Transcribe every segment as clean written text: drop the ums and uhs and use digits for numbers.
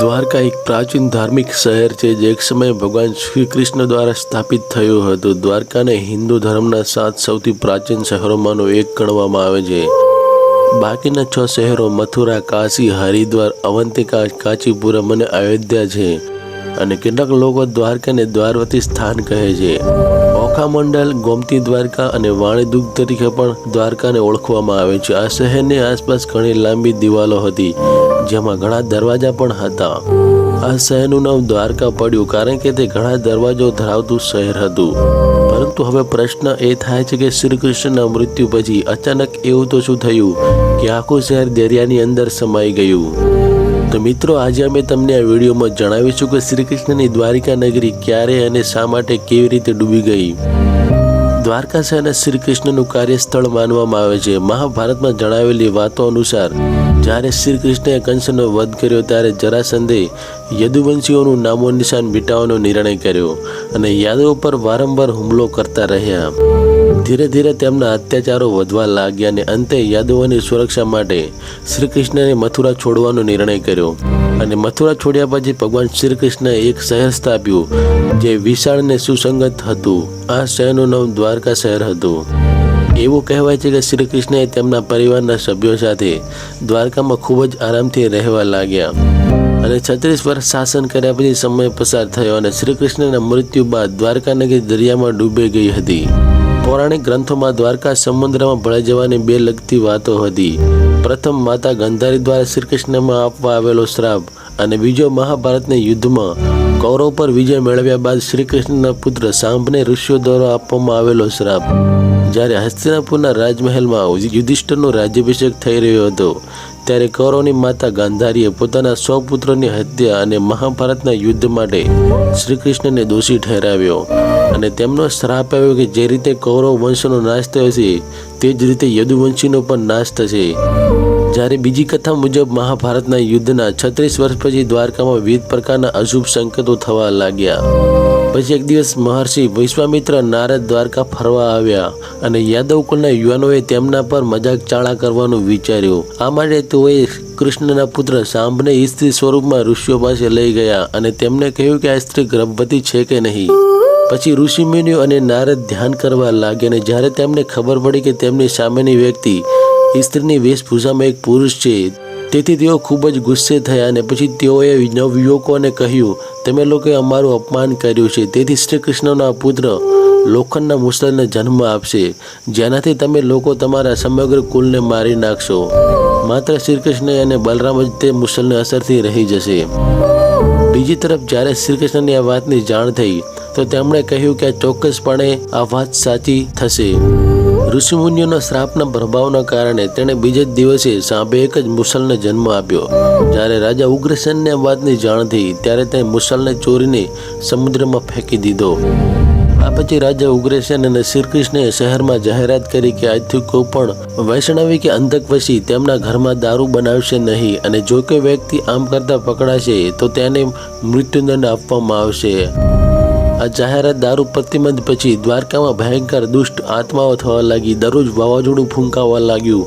દ્વારકા એક પ્રાચીન ધાર્મિક શહેર છે જે એક સમયે ભગવાન શ્રી કૃષ્ણ દ્વારા સ્થાપિત થયું હતું. દ્વારકાને હિન્દુ ધર્મના 7 સૌથી પ્રાચીન શહેરોમાંનું એક ગણવામાં આવે છે. બાકીના 6 શહેરો મથુરા, કાશી, હરિદ્વાર, અવંતિકા, કાંચીપુરમ અને અયોધ્યા છે. અને કેટલાક લોકો દ્વારકાને દ્વારવતી સ્થાન કહે છે. ઓખામંડલ, ગોમતી દ્વારકા અને વાણીદુર્ગ તરીકે પણ દ્વારકાને ઓળખવામાં આવે છે. આ શહેરની આસપાસ ઘણી લાંબી દિવાલો હતી જેમાં ઘણા દરવાજા પણ હતા. આ શહેરનું નામ દ્વારકા પડ્યું કારણ કે તે ઘણા દરવાજો ધરાવતું શહેર હતું. પરંતુ હવે પ્રશ્ન એ થાય છે કે શ્રી કૃષ્ણના મૃત્યુ પછી અચાનક એવું તો શું થયું કે આખું શહેર દરિયાની અંદર સમાઈ ગયું? તો મિત્રો, આજે અમે તમને આ વિડીયોમાં જણાવીશું કે શ્રી કૃષ્ણની દ્વારિકા નગરી ક્યારે અને શા માટે કેવી રીતે ડૂબી ગઈ. દ્વારકા શહેરને શ્રી કૃષ્ણનું કાર્યસ્થળ માનવામાં આવે છે. મહાભારતમાં જણાવેલી વાતો અનુસાર જ્યારે શ્રી કૃષ્ણએ કંસનો વધ કર્યો ત્યારે જરાસંધે યદુવંશીઓનું નામો નિશાન મિટાવવાનો નિર્ણય કર્યો અને યાદવો પર વારંવાર હુમલો કરતા રહ્યા. ધીરે ધીરે તેમના અત્યાચારો વધવા લાગ્યા અને અંતે યાદવોની સુરક્ષા માટે શ્રી કૃષ્ણએ મથુરા છોડવાનો નિર્ણય કર્યો. અને મથુરા છોડ્યા પછી ભગવાન શ્રી કૃષ્ણએ એક શહેર સ્થાપ્યું જે વિશાળ અને સુસંગત હતું. આ શહેરનું નામ દ્વારકા શહેર હતું. એવું કહેવાય છે કે શ્રી કૃષ્ણએ તેમના પરિવારના સભ્યો સાથે દ્વારકામાં ખૂબ જ આરામથી રહેવા લાગ્યા. અને 36 વર્ષ શાસન કર્યા પછી સમય પસાર થયો અને શ્રી કૃષ્ણના મૃત્યુ બાદ દ્વારકા નગરી દરિયામાં ડૂબી ગઈ હતી. પૌરાણિક ગ્રંથોમાં દ્વારકા સમુદ્રમાં ભળી જવાની 2 લગતી વાતો હતી. પ્રથમ માતા ગંધારી દ્વારા શ્રી કૃષ્ણમાં આપવા આવેલો શ્રાપ અને બીજો મહાભારતના યુદ્ધમાં કૌરવ પર વિજય મેળવ્યા બાદ શ્રી કૃષ્ણના પુત્ર સાંભને ઋષિઓ દ્વારા આપવામાં આવેલો શ્રાપ. જ્યારે હસ્તિનાપુરના રાજમહેલમાં યુધિષ્ઠિરનો રાજ્યાભિષેક થઈ રહ્યો હતો ત્યારે કૌરવની માતા ગાંધારીએ પોતાના 100 પુત્રોની હત્યા અને મહાભારતના યુદ્ધ માટે શ્રી કૃષ્ણને દોષી ઠેરાવ્યો અને તેમનો શ્રાપ આવ્યો કે જે રીતે કૌરવ વંશનો નાશ થયો છે તે જ રીતે યદુવંશીનો પણ નાશ થશે. જ્યારે બીજી કથા મુજબ મહાભારતના યુદ્ધના 36 વર્ષ પછી દ્વારકામાં વિવિધ પ્રકારના અશુભ સંકેતો થવા લાગ્યા. પછી એક દિવસ મહર્ષિ વિશ્વામિત્ર નારદ દ્વારકા ફરવા આવ્યા અને યાદવ કુળના યુવાનોએ તેમના પર મજાક ચાળા કરવાનું વિચાર્યું. આ માટે તેઓએ કૃષ્ણના પુત્ર સાંભને સ્ત્રી સ્વરૂપમાં ઋષિઓ પાસે લઈ ગયા અને તેમને કહ્યું કે આ સ્ત્રી ગર્ભવતી છે કે નહીં. પછી ઋષિમુનિઓ અને નારદ ધ્યાન કરવા લાગ્યા અને જ્યારે તેમને ખબર પડી કે તેમની સામેની વ્યક્તિ સ્ત્રીની વેશભૂષામાં એક પુરુષ છે તેથી તેઓ ખૂબ જ ગુસ્સે થયા અને પછી તેઓએ નવયુવકોને કહ્યું, તમે લોકોએ અમારું અપમાન કર્યું છે, તેથી શ્રી કૃષ્ણનો પુત્ર લોખંડના મુસલને જન્મ આપશે જેનાથી તમે લોકો તમારા સમગ્ર કુલને મારી નાખશો. માત્ર શ્રી કૃષ્ણ અને બલરામ જ તે મુસલની અસરથી રહી જશે. બીજી તરફ જ્યારે શ્રી કૃષ્ણની આ વાતની જાણ થઈ તો તેમણે કહ્યું કે ચોક્કસપણે આ વાત સાચી થશે. ઋષિમુનિઓના શ્રાપના પ્રભાવના કારણે તેણે બીજે જ દિવસે સાંભે એક જ મુસલને જન્મ આપ્યો. જ્યારે રાજા ઉગ્રસેનને આ વાતની જાણ થઈ ત્યારે તે મુસલને ચોરીને સમુદ્રમાં ફેંકી દીધો. આ પછી રાજા ઉગ્રસેન અને શ્રી કૃષ્ણએ શહેરમાં જાહેરાત કરી કે આજથી કોઈ પણ વૈષ્ણવી કે અંધકવશી તેમના ઘરમાં દારૂ બનાવશે નહીં અને જો કોઈ વ્યક્તિ આમ કરતા પકડાશે તો તેને મૃત્યુદંડ આપવામાં આવશે. આ જાહેરાત દારૂ પ્રતિબંધ પછી દ્વારકામાં ભયંકર દુષ્ટ આત્માઓ થવા લાગી. દરરોજ વાવાઝોડું ફૂંકાવા લાગ્યું.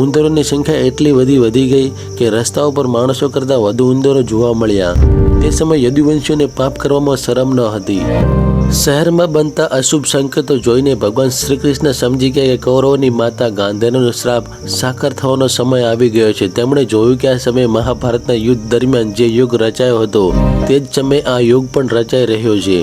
ઉંદરોની સંખ્યા એટલી વધી ગઈ કે રસ્તાઓ પર માણસો કરતાં વધુ ઉંદરો જોવા મળ્યા. તે સમયે યદુવંશીઓને પાપ કરવામાં શરમ ન હતી. શહેરમાં બનતા અશુભ સંકેતો જોઈને ભગવાન શ્રી કૃષ્ણ સમજી ગયા કે કૌરવોની માતા ગાંધારીનો શ્રાપ સાકાર થવાનો સમય આવી ગયો છે. તેમણે જોયું કે આ સમયે મહાભારતના યુદ્ધ દરમિયાન જે યુગ રચાયો હતો તે જ સમયે આ યુગ પણ રચાઈ રહ્યો છે.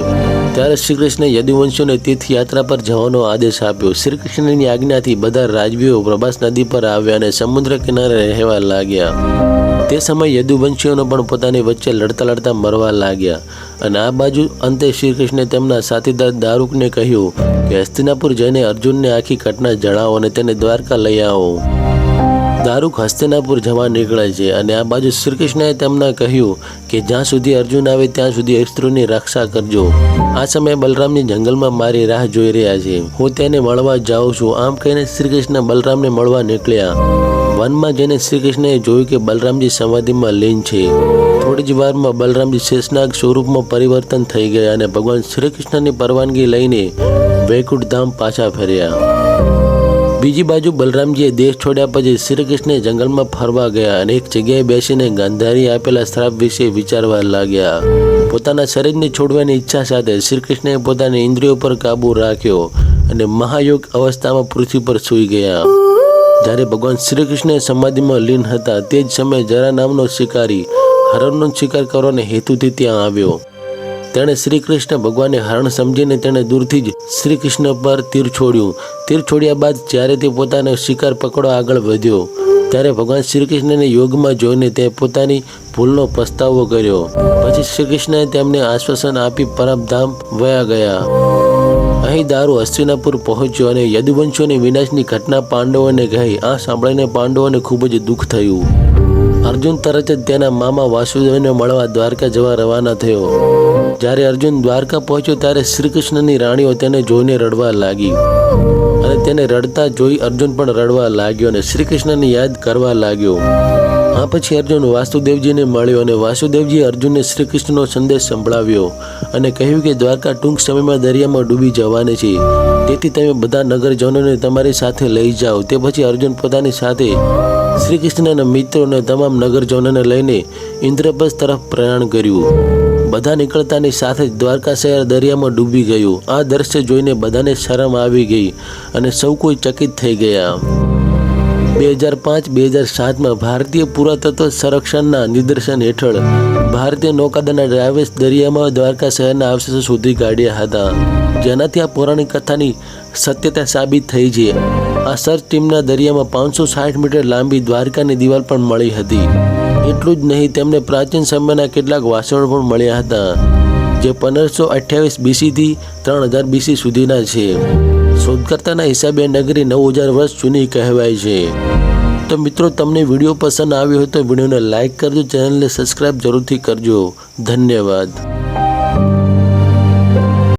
ત્યારે શ્રી કૃષ્ણે યદુવંશીઓને તીર્થયાત્રા પર જવાનો આદેશ આપ્યો. શ્રી કૃષ્ણની આજ્ઞાથી બધા રાજવીઓ પ્રભાસ નદી પર આવ્યા અને સમુદ્ર કિનારે રહેવા લાગ્યા. તે સમયે યદુવંશીઓનો પણ પોતાની વચ્ચે લડતા મરવા લાગ્યા. અને આ બાજુ અંતે શ્રી કૃષ્ણે તેમના સાથીદાર દારૂકને કહ્યું કે હસ્તિનાપુર જઈને અર્જુનને આખી ઘટના જણાવો અને તેને દ્વારકા લઈ આવો. દારૂક હસ્તિનાપુર જવા નીકળે છે અને આ બાજુ શ્રી કૃષ્ણએ તેમને કહ્યું કે જ્યાં સુધી અર્જુન આવે ત્યાં સુધી સ્ત્રીઓની રક્ષા કરજો. આ સમયે બલરામની જંગલમાં મારી રાહ જોઈ રહ્યા છે, હું તેને મળવા જાઉં છું. આમ કહીને શ્રી કૃષ્ણ બલરામને મળવા નીકળ્યા. વનમાં જઈને શ્રી કૃષ્ણએ જોયું કે બલરામજી સમાધિમાં લીન છે. થોડી જ વારમાં બલરામજી શેષનાગ સ્વરૂપમાં પરિવર્તન થઈ ગયા અને ભગવાન શ્રી કૃષ્ણની પરવાનગી લઈને વૈકુંઠ ધામ પાછા ફર્યા. બીજી બાજુ બલરામજીએ દેશ છોડ્યા પછી શ્રી કૃષ્ણ જંગલમાં ફરવા ગયા અને એક જગ્યાએ બેસીને ગાંધારી આપેલા શ્રાપ વિશે વિચારવા લાગ્યા. પોતાના શરીરને છોડવાની ઈચ્છા સાથે શ્રી કૃષ્ણએ પોતાની ઇન્દ્રિયો પર કાબુ રાખ્યો અને મહાયોગ અવસ્થામાં પૃથ્વી પર સૂઈ ગયા. જ્યારે ભગવાન શ્રી કૃષ્ણ સમાધિમાં લીન હતા તે જ સમયે જરા નામનો શિકારી હરણનો શિકાર કરવાના હેતુથી ત્યાં આવ્યો. તેણે શ્રી કૃષ્ણ ભગવાનને હરણ સમજીને તેણે દૂરથી જ શ્રી કૃષ્ણ પર તીર છોડ્યું. તીર છોડ્યા બાદ જ્યારે તે પોતાનો શિકાર પકડવા આગળ વધ્યો ત્યારે ભગવાન શ્રી કૃષ્ણને યોગમાં જોઈને તે પોતાની ભૂલનો પસ્તાવો કર્યો. પછી શ્રી કૃષ્ણએ તેમને આશ્વાસન આપી પરમધામ વયા ગયા. અહીં દારૂ હસ્તિનાપુર પહોંચ્યો અને યદુવંશોની વિનાશની ઘટના પાંડવોને કહી. આ સાંભળીને પાંડવોને ખૂબ જ દુઃખ થયું. અર્જુન તરત જ તેના મામા વાસુદેવને મળવા દ્વારકા જવા રવાના થયો. જ્યારે અર્જુન દ્વારકા પહોંચ્યો ત્યારે શ્રી કૃષ્ણની રાણીઓ તેને જોઈને રડવા લાગી અને તેને રડતા જોઈ અર્જુન પણ રડવા લાગ્યો અને શ્રી કૃષ્ણને યાદ કરવા લાગ્યો. આ પછી અર્જુન વાસુદેવજીને મળ્યો અને વાસુદેવજીએ અર્જુનને શ્રી કૃષ્ણનો સંદેશ સંભળાવ્યો અને કહ્યું કે દ્વારકા ટૂંક સમયમાં દરિયામાં ડૂબી જવાની છે, તેથી તમે બધા નગરજનોને તમારી સાથે લઈ જાઓ. તે પછી અર્જુન પોતાની સાથે શ્રી કૃષ્ણના મિત્રો અને તમામ નગરજનોને લઈને ઇન્દ્રપ્રસ્થ તરફ પ્રયાણ કર્યું. બધા નીકળતાની સાથે જ દ્વારકા શહેર દરિયામાં ડૂબી ગયું. આ દ્રશ્ય જોઈને બધાને શરમ આવી ગઈ અને સૌ કોઈ ચકિત થઈ ગયા. 2005-2007માં ભારતીય પુરાતત્વ સંરક્ષણના નિદર્શન હેઠળ ભારતીય નૌકાદળના ડ્રાઇવર્સ દરિયામાં દ્વારકા શહેરના અવશેષો શોધી કાઢ્યા હતા, જેનાથી આ પૌરાણિક કથાની સત્યતા સાબિત થઈ છે. આ સર્ચ ટીમના દરિયામાં 560 મીટર લાંબી દ્વારકાની દિવાલ પણ મળી હતી. એટલું જ નહીં, તેમને પ્રાચીન સમયના કેટલાક વાસણો પણ મળ્યા હતા જે 1528 BC થી 3000 BC સુધીના છે. શોધકર્તાના હિસાબે નગરી 9000 વર્ષ જૂની કહેવાય છે. તો મિત્રો, તમને વિડીયો પસંદ આવ્યો હોય તો વિડીયોને લાઇક કરજો, ચેનલને સબસ્ક્રાઈબ જરૂરથી કરજો. ધન્યવાદ.